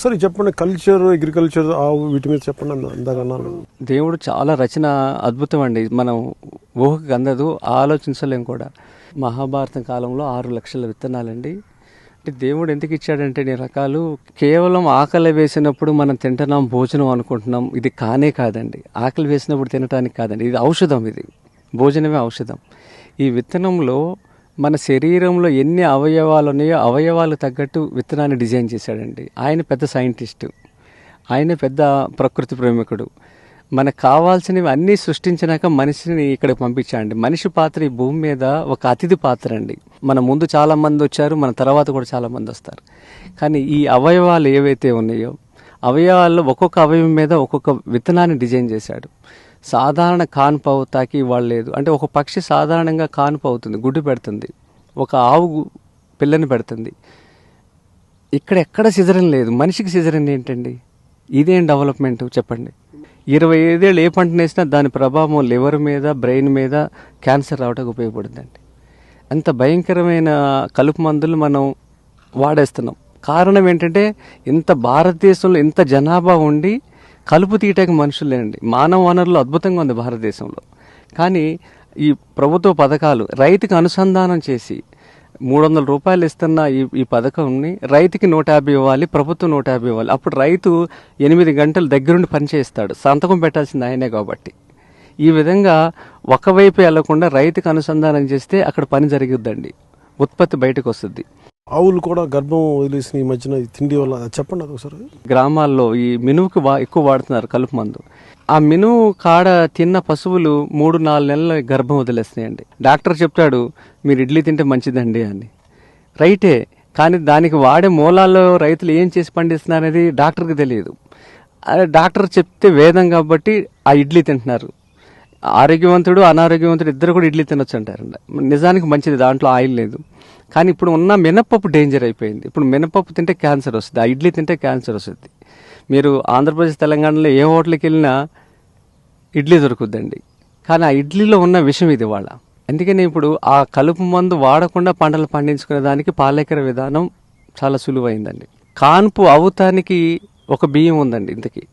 ఒకసారి చెప్పండి, culture, agriculture, వీటి మీద చెప్పండి. అందాకన్నాను దేవుడు చాలా రచన అద్భుతం అండి. మనం ఊహకు అందదు, ఆలోచించలేం కూడా. మహాభారతం కాలంలో 6 లక్షల విత్తనాలండి. అంటే దేవుడు ఎందుకు ఇచ్చాడంటే ఇన్ని రకాలు, కేవలం ఆకలి వేసినప్పుడు మనం తింటున్నాం, భోజనం అనుకుంటున్నాం. ఇది కానే కాదండి. ఆకలి వేసినప్పుడు తినటానికి కాదండి, ఇది ఔషధం. ఇది భోజనమే ఔషధం. ఈ విత్తనంలో మన శరీరంలో ఎన్ని అవయవాలు ఉన్నాయో అవయవాలు తగ్గట్టు విత్తనాన్ని డిజైన్ చేశాడండి. ఆయన పెద్ద సైంటిస్టు, ఆయన పెద్ద ప్రకృతి ప్రేమికుడు. మనకు కావాల్సినవి అన్నీ సృష్టించినాక మనిషిని ఇక్కడికి పంపించాడండి. మనిషి పాత్ర ఈ భూమి మీద ఒక అతిథి పాత్ర అండి. మన ముందు చాలామంది వచ్చారు, మన తర్వాత కూడా చాలామంది వస్తారు. కానీ ఈ అవయవాలు ఏవైతే ఉన్నాయో అవయవాల్లో ఒక్కొక్క అవయవం మీద ఒక్కొక్క విత్తనాన్ని డిజైన్ చేశాడు. సాధారణ కాన్పు అవుతాకి ఇవాళ లేదు. అంటే ఒక పక్షి సాధారణంగా కాన్పు అవుతుంది, గుడ్డు పెడుతుంది. ఒక ఆవు పిల్లని పెడుతుంది. ఇక్కడ ఎక్కడ సిజరన్ లేదు. మనిషికి సిజరన్ ఏంటండి? ఇదేం డెవలప్మెంట్ చెప్పండి. 25 ఏళ్ళు ఏ పంటను వేసినా దాని ప్రభావం లివర్ మీద, బ్రెయిన్ మీద క్యాన్సర్ రావడానికి ఉపయోగపడుతుందండి. అంత భయంకరమైన కలుపు మందులు మనం వాడేస్తున్నాం. కారణం ఏంటంటే ఇంత భారతదేశంలో ఇంత జనాభా ఉండి కలుపు తీయటానికి మనుషులు లేనండి. మానవ వనరులు అద్భుతంగా ఉంది భారతదేశంలో. కానీ ఈ ప్రభుత్వ పథకాలు రైతుకి అనుసంధానం చేసి 300 రూపాయలు ఇస్తున్న ఈ పథకంని రైతుకి 150 ఇవ్వాలి, ప్రభుత్వం 150 ఇవ్వాలి. అప్పుడు రైతు 8 గంటలు దగ్గరుండి పనిచేస్తాడు. సంతకం పెట్టాల్సింది ఆయనే కాబట్టి. ఈ విధంగా ఒకవైపు వెళ్లకుండా రైతుకి అనుసంధానం చేస్తే అక్కడ పని జరుగుద్దండి, ఉత్పత్తి బయటకు వస్తుంది. ఆవులు కూడా గర్భం వదిలేసిన ఈ మధ్యన తిండి వల్ల చెప్పండి అది ఒకసారి. గ్రామాల్లో ఈ మినువుకి ఎక్కువ వాడుతున్నారు కలుపు మందు. ఆ మినువు కాడ తిన్న పశువులు 3-4 నెలల గర్భం వదిలేస్తున్నాయండి. డాక్టర్ చెప్తాడు మీరు ఇడ్లీ తింటే మంచిదండి అని. రైటే, కానీ దానికి వాడే మూలాల్లో రైతులు ఏం చేసి పండిస్తున్నారు అనేది డాక్టర్కి తెలియదు. డాక్టర్ చెప్తే వేదం కాబట్టి ఆ ఇడ్లీ తింటున్నారు. ఆరోగ్యవంతుడు అనారోగ్యవంతుడు ఇద్దరు కూడా ఇడ్లీ తినొచ్చు అంటారండి. నిజానికి మంచిది, దాంట్లో ఆయిల్ లేదు. కానీ ఇప్పుడు ఉన్న మినపప్పు డేంజర్ అయిపోయింది. ఇప్పుడు మినపప్పు తింటే క్యాన్సర్ వస్తుంది, ఆ ఇడ్లీ తింటే క్యాన్సర్ వస్తుంది. మీరు ఆంధ్రప్రదేశ్, తెలంగాణలో ఏ హోటల్కి వెళ్ళినా ఇడ్లీ దొరుకుద్దండి. కానీ ఆ ఇడ్లీలో ఉన్న విషయం ఇది వాళ్ళ. అందుకని ఇప్పుడు ఆ కలుపు మందు వాడకుండా పంటలు పండించుకునే దానికి పాలేకర విధానం చాలా సులువైందండి. కాన్పు అవుతానికి ఒక బియ్యం ఉందండి. ఇంతకీ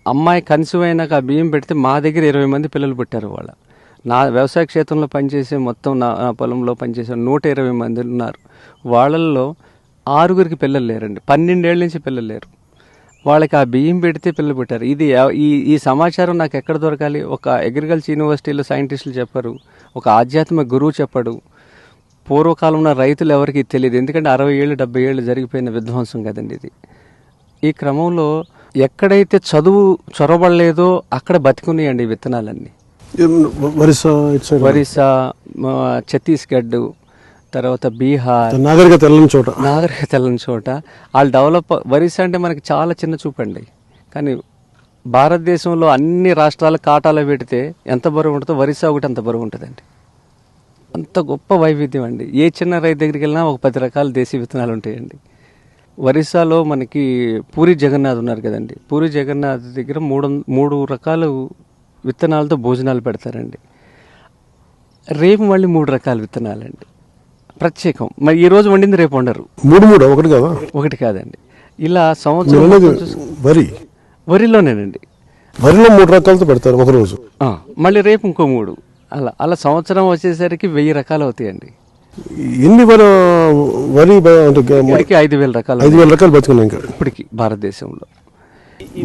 అమ్మాయి కన్సీవ్ అయినాక ఆ బియ్యం పెడితే మా దగ్గర 20 మంది పిల్లలు పుట్టారు. వాళ్ళ నా వ్యవసాయ క్షేత్రంలో పనిచేసే మొత్తం నా పొలంలో పనిచేసే 120 మంది ఉన్నారు. వాళ్ళల్లో 6గురికి పిల్లలు లేరండి. 12 ఏళ్ళ నుంచి పిల్లలు లేరు. వాళ్ళకి ఆ బియ్యం పెడితే పిల్లలు పుట్టారు. ఇది ఈ సమాచారం నాకు ఎక్కడ దొరకాలి? ఒక అగ్రికల్చర్ యూనివర్సిటీలో సైంటిస్టులు చెప్పరు, ఒక ఆధ్యాత్మిక గురువు చెప్పడు. పూర్వకాలంలో రైతులు ఎవరికి తెలియదు. ఎందుకంటే 60 ఏళ్ళు 70 ఏళ్ళు జరిగిపోయిన విధ్వంసం కదండి ఇది. ఈ క్రమంలో ఎక్కడైతే చదువు చొరబడలేదో అక్కడ బతికున్నాయండి ఈ విత్తనాలన్నీ. ఒరిస్సా, ఛత్తీస్గఢ్, తర్వాత బీహార్, నాగరికత వెళ్ళని చోట వాళ్ళు డెవలప్. ఒరిస్సా అంటే మనకి చాలా చిన్న చూపండి, కానీ భారతదేశంలో అన్ని రాష్ట్రాల కాటాలో పెడితే ఎంత బరువు ఉంటుందో ఒరిస్సా ఒకటి అంత బరువు ఉంటుందండి. అంత గొప్ప వైవిధ్యం అండి. ఏ చిన్న రైతు దగ్గరికి వెళ్ళినా ఒక 10 రకాల దేశీ విత్తనాలు ఉంటాయండి. ఒరిస్సాలో మనకి పూరి జగన్నాథ్ ఉన్నారు కదండి. పూరి జగన్నాథ్ దగ్గర 3 రకాల విత్తనాలతో భోజనాలు పెడతారండి. రేపు మళ్ళీ 3 రకాల విత్తనాలండి ప్రత్యేకం. మరి ఈ రోజు వండింది రేపు వండరు. 3 ఒకటి కాదండి. ఇలా సంవత్సరం వరిలోనేనండి. వరిలో 3 రకాలతో పెడతారు ఒక రోజు, మళ్ళీ రేపు ఇంకో 3. అలా సంవత్సరం వచ్చేసరికి 1000 రకాలు అవుతాయండి. ఎన్ని వరి 5,000 రకాలు. 5,000 రకాలు బతుకున్నాయి ఇంకా ఇప్పటికి భారతదేశంలో.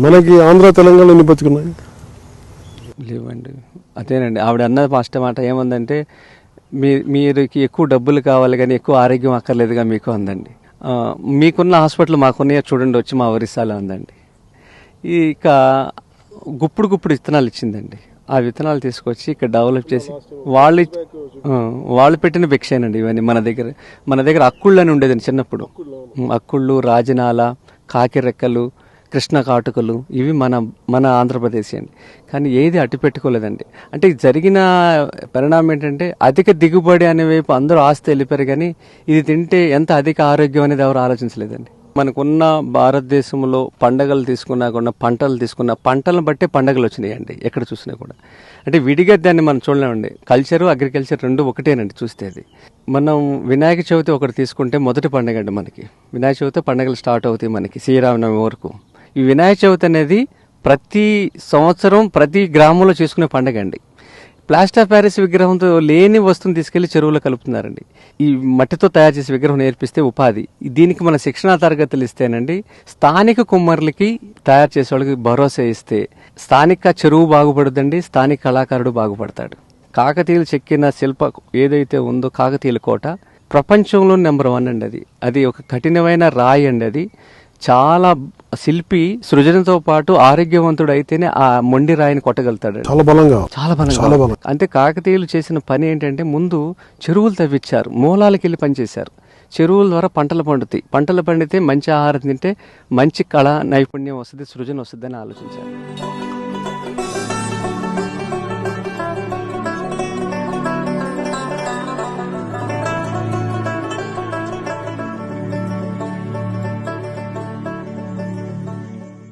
మనకి ఆంధ్ర, తెలంగాణ ఎన్ని బతుకున్నాయి? లేవండి. అదేనండి ఆవిడ అన్నది ఫస్ట్ మాట ఏముందంటే మీరుకి ఎక్కువ డబ్బులు కావాలి కానీ ఎక్కువ ఆరోగ్యం అక్కర్లేదుగా మీకు అందండి. మీకున్న హాస్పిటల్ మాకున్నాయో చూడండి వచ్చి మా ఒరిస్సాలో ఉందండి. ఇక గుప్పుడు విత్తనాలు ఇచ్చిందండి. ఆ విత్తనాలు తీసుకొచ్చి ఇక్కడ డెవలప్ చేసి వాళ్ళు పెట్టిన భిక్షేనండి ఇవన్నీ. మన దగ్గర అక్కుళ్ళు అని ఉండేదండి చిన్నప్పుడు. అక్కుళ్ళు, రాజనాల, కాకిరెక్కలు, కృష్ణ కాటుకలు ఇవి మన ఆంధ్రప్రదేశ్ అండి. కానీ ఏది అట్టి పెట్టుకోలేదండి. అంటే జరిగిన పరిణామం ఏంటంటే అధిక దిగుబడి అనే వైపు అందరూ ఆస్తి వెళ్ళిపోయారు, కానీ ఇది తింటే ఎంత అధిక ఆరోగ్యం అనేది ఎవరు ఆలోచించలేదండి. మనకున్న భారతదేశంలో పండగలు తీసుకున్నా కూడా పంటలు తీసుకున్నా పంటలను బట్టే పండగలు వచ్చినాయండి ఎక్కడ చూసినా కూడా. అంటే విడిగా దాన్ని మనం చూడలేమండి. కల్చరు అగ్రికల్చర్ రెండు ఒకటేనండి చూస్తే. అది మనం వినాయక చవితి ఒకటి తీసుకుంటే మొదటి పండుగ అండి మనకి. వినాయక చవితి పండుగలు స్టార్ట్ అవుతాయి మనకి శ్రీరామనవమి వరకు. ఈ వినాయక చవితి అనేది ప్రతి సంవత్సరం ప్రతి గ్రామంలో చేసుకునే పండుగ అండి. ప్లాస్టర్ ఆఫ్ ప్యారిస్ విగ్రహంతో లేని వస్తువుని తీసుకెళ్లి చెరువులో కలుపుతున్నారండి. ఈ మట్టితో తయారు చేసే విగ్రహం నేర్పిస్తే ఉపాధి. దీనికి మన శిక్షణా తరగతులు ఇస్తేనండి స్థానిక కుమ్మరులకి తయారు చేసే వాళ్ళకి భరోసా ఇస్తే స్థానిక చెరువు బాగుపడుతుందండి, స్థానిక కళాకారుడు బాగుపడతాడు. కాకతీయులు చెక్కిన శిల్ప ఏదైతే ఉందో కాకతీయుల కోట ప్రపంచంలో నెంబర్ 1 అండి. అది ఒక కఠినమైన రాయి అండి. అది చాలా శిల్పి సృజనతో పాటు ఆరోగ్యవంతుడు అయితేనే ఆ మొండి రాయిని కొట్టగలుగుతాడు. చాలా బలంగా. అంటే కాకతీయులు చేసిన పని ఏంటంటే ముందు చెరువులు తవ్వించారు, మూలాలకు వెళ్ళి పనిచేశారు. చెరువుల ద్వారా పంటలు పండుతాయి, పంటలు పండితే మంచి ఆహారం తింటే మంచి కళ నైపుణ్యం వస్తుంది, సృజన వస్తుంది అని ఆలోచించారు.